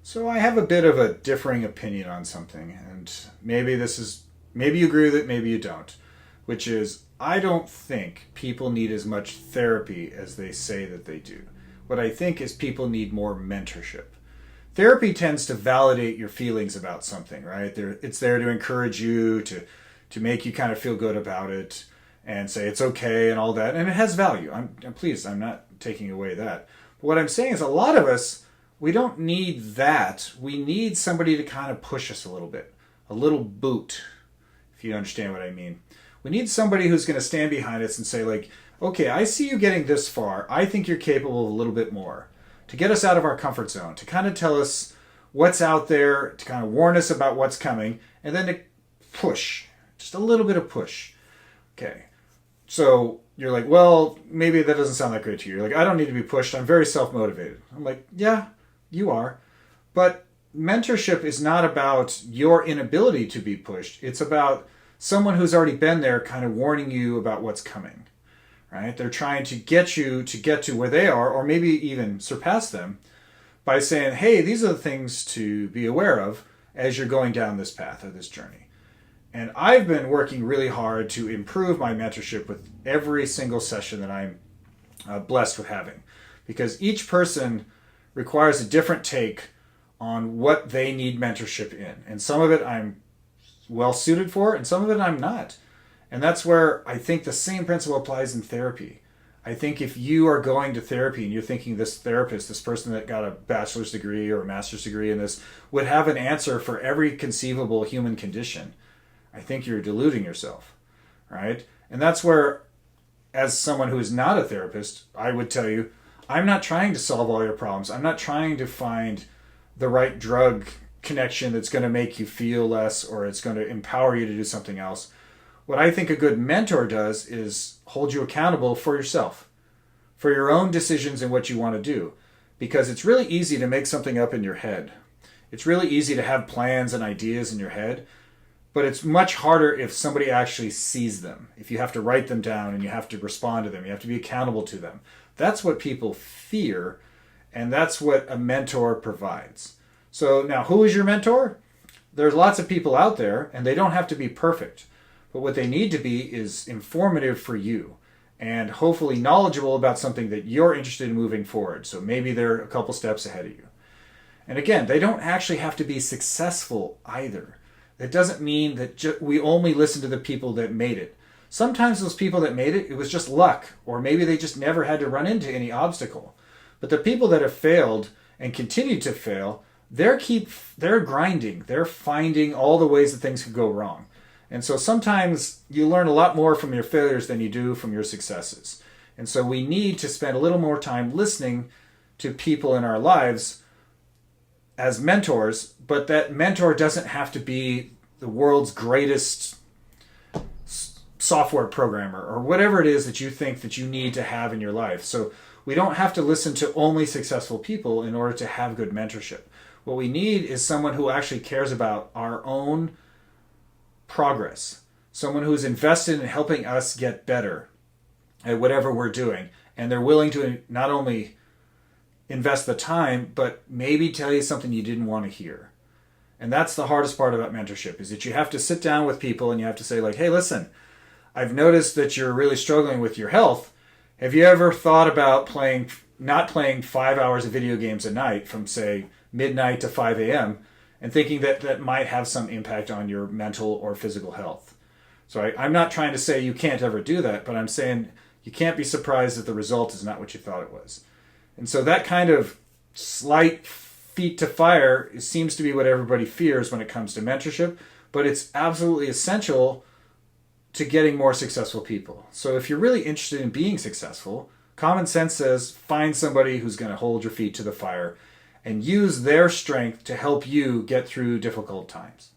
So I have a bit of a differing opinion on something, and maybe you agree with it, maybe you don't, which is I don't think people need as much therapy as they say that they do. What I think is people need more mentorship. Therapy tends to validate your feelings about something, right? It's there to encourage you, to make you kind of feel good about it and say it's okay and all that, and it has value. I'm pleased. I'm not taking away that. But what I'm saying is a lot of us, we don't need that. We need somebody to kind of push us a little bit, a little boot, if you understand what I mean. We need somebody who's going to stand behind us and say, like, okay, I see you getting this far. I think you're capable of a little bit more. To get us out of our comfort zone, to kind of tell us what's out there, to kind of warn us about what's coming, and then to push, just a little bit of push. Okay, so you're like, well, maybe that doesn't sound that great to you. You're like, I don't need to be pushed. I'm very self-motivated. I'm like, yeah, you are. But mentorship is not about your inability to be pushed. It's about someone who's already been there kind of warning you about what's coming. Right? They're trying to get you to get to where they are, or maybe even surpass them, by saying, hey, these are the things to be aware of as you're going down this path or this journey. And I've been working really hard to improve my mentorship with every single session that I'm blessed with having, because each person requires a different take on what they need mentorship in. And some of it I'm well suited for, and some of it I'm not. And that's where I think the same principle applies in therapy. I think if you are going to therapy and you're thinking this therapist, this person that got a bachelor's degree or a master's degree in this, would have an answer for every conceivable human condition, I think you're deluding yourself, right? And that's where, as someone who is not a therapist, I would tell you, I'm not trying to solve all your problems. I'm not trying to find the right drug connection that's going to make you feel less, or it's going to empower you to do something else. What I think a good mentor does is hold you accountable for yourself, for your own decisions and what you want to do. Because it's really easy to make something up in your head. It's really easy to have plans and ideas in your head, but it's much harder if somebody actually sees them. If you have to write them down and you have to respond to them, you have to be accountable to them. That's what people fear, and that's what a mentor provides. So now, who is your mentor? There's lots of people out there, and they don't have to be perfect. But what they need to be is informative for you and hopefully knowledgeable about something that you're interested in moving forward. So maybe they're a couple steps ahead of you. And again, they don't actually have to be successful either. That doesn't mean that we only listen to the people that made it. Sometimes those people that made it, it was just luck, or maybe they just never had to run into any obstacle. But the people that have failed and continue to fail, they're grinding. They're finding all the ways that things could go wrong. And so sometimes you learn a lot more from your failures than you do from your successes. And so we need to spend a little more time listening to people in our lives as mentors, but that mentor doesn't have to be the world's greatest software programmer or whatever it is that you think that you need to have in your life. So we don't have to listen to only successful people in order to have good mentorship. What we need is someone who actually cares about our own progress, someone who's invested in helping us get better at whatever we're doing, and they're willing to not only invest the time, but maybe tell you something you didn't want to hear. And that's the hardest part about mentorship, is that you have to sit down with people and you have to say, like, hey, listen, I've noticed that you're really struggling with your health. Have you ever thought about not playing 5 hours of video games a night from, say, midnight to 5 a.m., and thinking that that might have some impact on your mental or physical health? So I'm not trying to say you can't ever do that, but I'm saying you can't be surprised that the result is not what you thought it was. And so that kind of slight feet to fire seems to be what everybody fears when it comes to mentorship, but it's absolutely essential to getting more successful people. So if you're really interested in being successful, common sense says find somebody who's going to hold your feet to the fire and use their strength to help you get through difficult times.